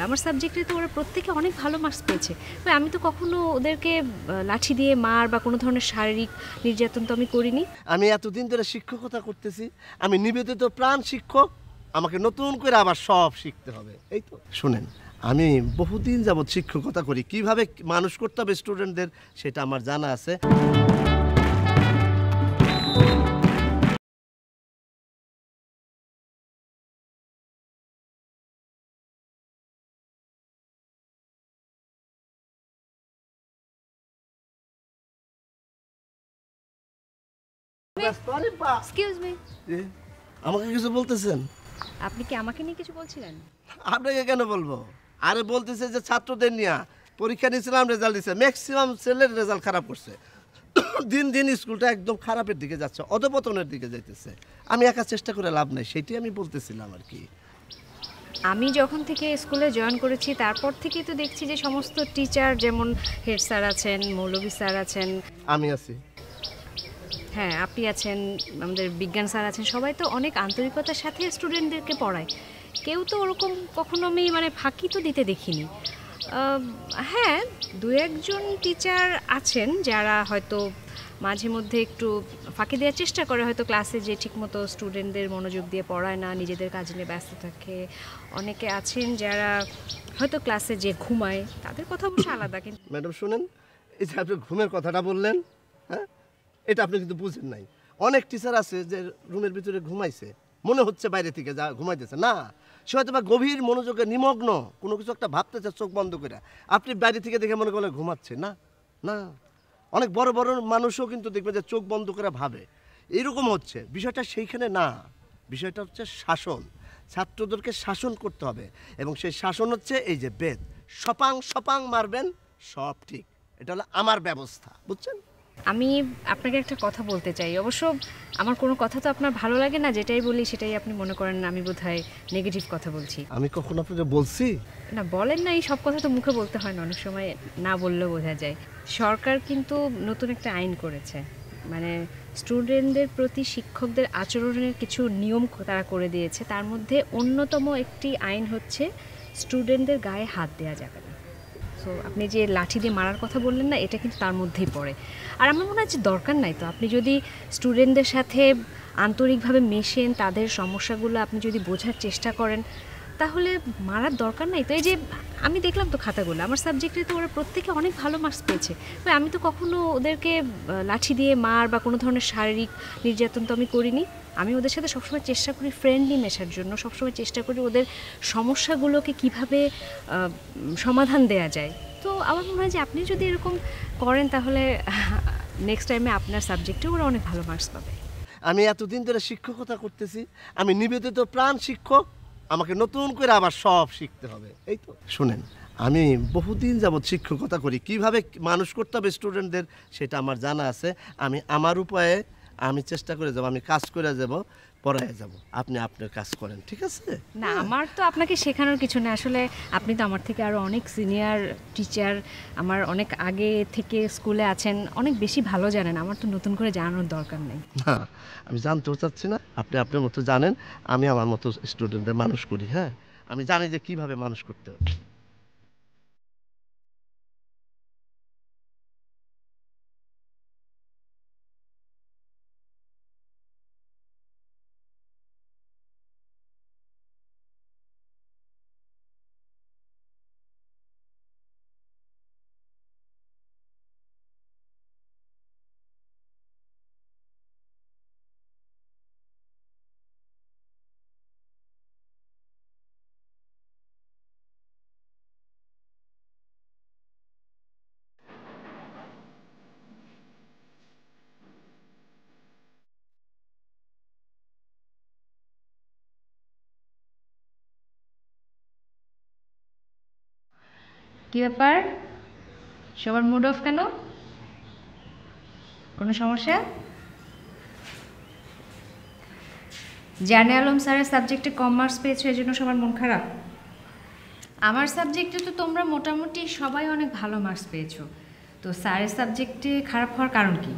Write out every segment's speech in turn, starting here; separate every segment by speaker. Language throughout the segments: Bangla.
Speaker 1: আমার সাবজেক্টে তো ওরা প্রত্যেকে অনেক ভালো মার্কস পেয়েছে। আমি তো কখনো ওদেরকে লাঠি দিয়ে মার বা কোনো ধরনের শারীরিক নির্যাতন তো আমি করিনি।
Speaker 2: আমি এতদিন ধরে শিক্ষকতা করতেছি, আমি নিবেদিত প্রাণ শিক্ষক, আমাকে নতুন করে আবার সব শিখতে হবে। এই তো শুনেন, আমি বহুদিন যাবৎ শিক্ষকতা করি, কিভাবে মানুষ করতে হবে স্টুডেন্টদের সেটা আমার জানা আছে। আমাকে কিছু বলতেছেন?
Speaker 1: আপনি কি আমাকে নিয়ে কিছু বলছিলেন?
Speaker 2: আপনাকে কেন বলবো? আরে বলতেছে যে ছাত্রদের নিয়ে পরীক্ষা নিয়েছিলাম, রেজাল্ট দিচ্ছে, ম্যাক্সিমাম ছেলের রেজাল্ট খারাপ করছে। দিন দিন স্কুলটা একদম খারাপের দিকে যাচ্ছে, অধপতনের দিকে যাইতেছে। আমি একা চেষ্টা করে লাভ নাই, সেটাই আমি বলতেছিলাম আর কি।
Speaker 1: আমি যখন থেকে স্কুলে জয়েন করেছি তারপর থেকেই তো দেখছি যে সমস্ত টিচার, যেমন হেড স্যার আছেন, মৌলভী স্যার আছেন,
Speaker 2: আমি আছি,
Speaker 1: হ্যাঁ আপনি আছেন, আমাদের বিজ্ঞান স্যার আছেন, সবাই তো অনেক আন্তরিকতার সাথে স্টুডেন্টদেরকে পড়ায়। কেউ তো ওরকম কখনো আমি ফাঁকি তো দিতে দেখিনি। হ্যাঁ, দু একজন টিচার আছেন যারা হয়তো মাঝে মধ্যে একটু ফাঁকি দেওয়ার চেষ্টা করে, হয়তো ক্লাসে যে ঠিকমতো স্টুডেন্টদের মনোযোগ দিয়ে পড়ায় না, নিজেদের কাজ নিয়ে ব্যস্ত থাকে। অনেকে আছেন যারা হয়তো ক্লাসে যে ঘুমায়, তাদের কথা অবশ্য আলাদা। কিন্তু
Speaker 2: ম্যাডাম শুনেন, এই যে আপনি ঘুমের কথাটা বললেন, হ্যাঁ এটা আপনি কিন্তু বুঝেন নাই। অনেক টিচার আছে যে রুমের ভিতরে ঘুমাইছে, মনে হচ্ছে বাইরে থেকে যা ঘুমাইতেছে না, সে হয়তো বা গভীর মনোযোগে নিমগ্ন, কোনো কিছু একটা ভাবতেছে চোখ বন্ধ করে, আপনি বাইরে থেকে দেখে মনে করলে ঘুমাচ্ছে না। না, অনেক বড় বড় মানুষও কিন্তু দেখবে যে চোখ বন্ধ করে ভাবে। এইরকম হচ্ছে বিষয়টা, সেইখানে না, বিষয়টা হচ্ছে শাসন। ছাত্রদেরকে শাসন করতে হবে, এবং সেই শাসন হচ্ছে এই যে বেদ, সপাং সপাং মারবেন, সব ঠিক। এটা হলো আমার ব্যবস্থা, বুঝছেন?
Speaker 1: আমি আপনাকে একটা কথা বলতে চাই। অবশ্য আমার কোনো কথা তো আপনার ভালো লাগে না, যেটাই বলি সেটাই আপনি মনে করেন আমি বোধহয় নেগেটিভ কথা বলছি।
Speaker 2: আমি কখন আপনাকে বলছি?
Speaker 1: না বলেন না, এই সব কথা তো মুখে বলতে হয় না, অনেক সময় না বললেও বোঝা যায়। সরকার কিন্তু নতুন একটা আইন করেছে, স্টুডেন্টদের প্রতি শিক্ষকদের আচরণের কিছু নিয়ম তারা করে দিয়েছে। তার মধ্যে অন্যতম একটি আইন হচ্ছে স্টুডেন্টদের গায়ে হাত দেওয়া যাবে না। সো আপনি যে লাঠি দিয়ে মারার কথা বললেন না, এটা কিন্তু তার মধ্যেই পড়ে। আর আমার মনে হয় যে দরকার নাই তো, আপনি যদি স্টুডেন্টদের সাথে আন্তরিকভাবে মেশেন, তাদের সমস্যাগুলো আপনি যদি বোঝার চেষ্টা করেন, তাহলে মারার দরকার নাই তো। এই যে আমি দেখলাম তো খাতাগুলো, আমার সাবজেক্টে তো ওরা প্রত্যেকে অনেক ভালো মার্কস পেয়েছে। আমি তো কখনো ওদেরকে লাঠি দিয়ে মার বা কোনো ধরনের শারীরিক নির্যাতন তো আমি করিনি। আমি ওদের সাথে সবসময় চেষ্টা করি ফ্রেন্ডলি মেশার জন্য, সবসময় চেষ্টা করি ওদের সমস্যাগুলোকে কিভাবে সমাধান দেয়া যায়। তো আমার মনে হয় যে আপনি যদি এরকম করেন, তাহলে নেক্সট টাইমে আপনার সাবজেক্টে ওরা অনেক ভালো মার্কস পাবে।
Speaker 2: আমি এতদিন ধরে শিক্ষকতা করতেছি, আমি নিবেদিত প্রাণ শিক্ষক, আমাকে নতুন করে আবার সব শিখতে হবে। এই তো শুনেন, আমি বহুদিন যাবৎ শিক্ষকতা করি, কিভাবে মানুষ করতে হবে স্টুডেন্টদের সেটা আমার জানা আছে। আমি আমার উপায়ে আমি চেষ্টা করে যাব, আমি কাজ করে যাব, পড়ায় যাব, আপনি আপনার কাজ করেন, ঠিক আছে?
Speaker 1: না, আমার তো আপনাকে শেখানোর কিছু না, আসলে আপনি তো আমার থেকে আরও অনেক সিনিয়র টিচার, আমার অনেক আগে থেকে স্কুলে আছেন, অনেক বেশি ভালো জানেন, আমার তো নতুন করে জানানোর দরকার নেই।
Speaker 2: না, আমি জানতেও চাচ্ছি না, আপনি আপনার মতো জানেন, আমি আমার মতো স্টুডেন্টদের মানুষ করি। হ্যাঁ, আমি জানি যে কিভাবে মানুষ করতে হবে।
Speaker 1: কি ব্যাপার, সবার মুড অফ কেন? কোনো সমস্যা? জানে আলম স্যারের সাবজেক্টে কম মার্কস পেয়েছো, এই জন্য সবার মন খারাপ? আমার সাবজেক্টে তো তোমরা মোটামুটি সবাই অনেক ভালো মার্কস পেয়েছো, তো স্যারের সাবজেক্টে খারাপ হওয়ার কারণ কি?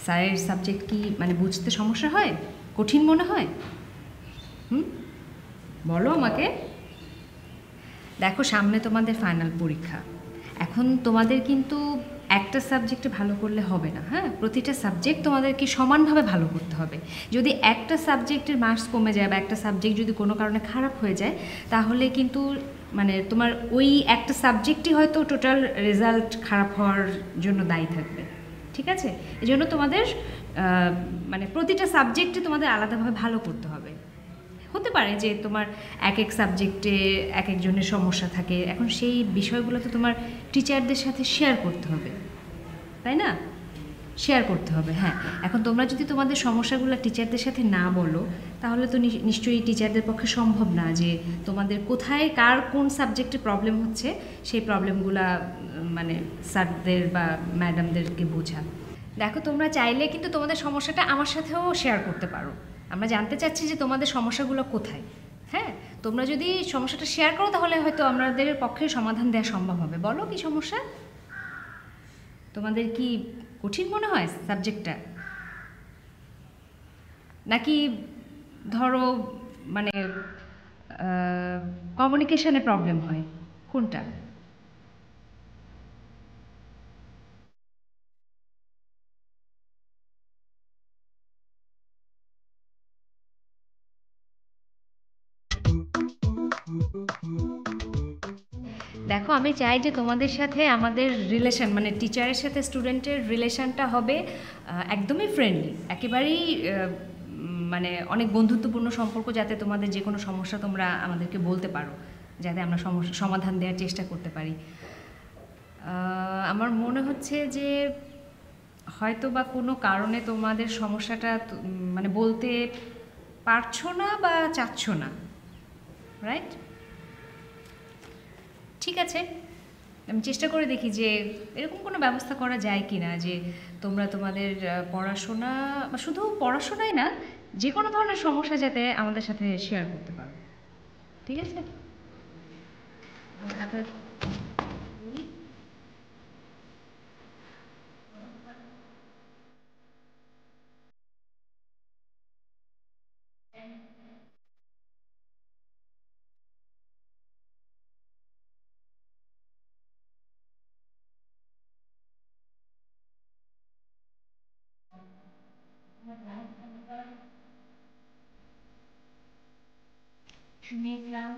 Speaker 1: স্যারের সাবজেক্ট কি বুঝতে সমস্যা হয়, কঠিন মনে হয়? বলো আমাকে। দেখো সামনে তোমাদের ফাইনাল পরীক্ষা। এখন তোমাদের কিন্তু একটা সাবজেক্টে ভালো করলে হবে না, হ্যাঁ, প্রতিটা সাবজেক্ট তোমাদেরকে সমানভাবে ভালো করতে হবে। যদি একটা সাবজেক্টের মার্কস কমে যায় বা একটা সাবজেক্ট যদি কোনো কারণে খারাপ হয়ে যায়, তাহলে কিন্তু মানে তোমার ওই একটা সাবজেক্টই হয়তো টোটাল রেজাল্ট খারাপ হওয়ার জন্য দায়ী থাকবে। ঠিক আছে, এই জন্য তোমাদের মানে প্রতিটা সাবজেক্টে তোমাদের আলাদাভাবে ভালো করতে হবে। হতে পারে যে তোমার এক এক সাবজেক্টে এক একজনের সমস্যা থাকে, এখন সেই বিষয়গুলো তো তোমার টিচারদের সাথে শেয়ার করতে হবে, তাই না? শেয়ার করতে হবে, হ্যাঁ। এখন তোমরা যদি তোমাদের সমস্যাগুলো টিচারদের সাথে না বলো, তাহলে তো নিশ্চয়ই টিচারদের পক্ষে সম্ভব না যে তোমাদের কোথায় কার কোন সাবজেক্টে প্রবলেম হচ্ছে সেই প্রবলেমগুলো মানে স্যারদের বা ম্যাডামদেরকে বোঝা। দেখো তোমরা চাইলে কিন্তু তোমাদের সমস্যাটা আমার সাথেও শেয়ার করতে পারো। আমরা জানতে চাচ্ছি যে তোমাদের সমস্যাগুলো কোথায়। হ্যাঁ, তোমরা যদি সমস্যাটা শেয়ার করো তাহলে হয়তো আমাদের পক্ষে সমাধান দেওয়া সম্ভব হবে। বলো কি সমস্যা? তোমাদের কি কঠিন মনে হয় সাবজেক্টটা, নাকি ধরো মানে কমিউনিকেশনে প্রবলেম হয়, কোনটা? দেখো আমি চাই যে তোমাদের সাথে আমাদের রিলেশন মানে টিচারের সাথে স্টুডেন্টের রিলেশনটা হবে একদমই ফ্রেন্ডলি, একেবারেই মানে অনেক বন্ধুত্বপূর্ণ সম্পর্ক, যাতে তোমাদের যে কোনো সমস্যা তোমরা আমাদেরকে বলতে পারো, যাতে আমরা সমস্যা সমাধান দেওয়ার চেষ্টা করতে পারি। আমার মনে হচ্ছে যে হয়তো বা কোনো কারণে তোমাদের সমস্যাটা মানে বলতে পারছো না বা চাচ্ছ না, রাইট? ঠিক আছে, আমি চেষ্টা করে দেখি যে এরকম কোনো ব্যবস্থা করা যায় কি না, যে তোমরা তোমাদের পড়াশোনা বা শুধু পড়াশোনাই না, যে কোনো ধরনের সমস্যা যাতে আমাদের সাথে শেয়ার করতে পারো। ঠিক আছে? আচ্ছা, শুনিয়ে দিলাম।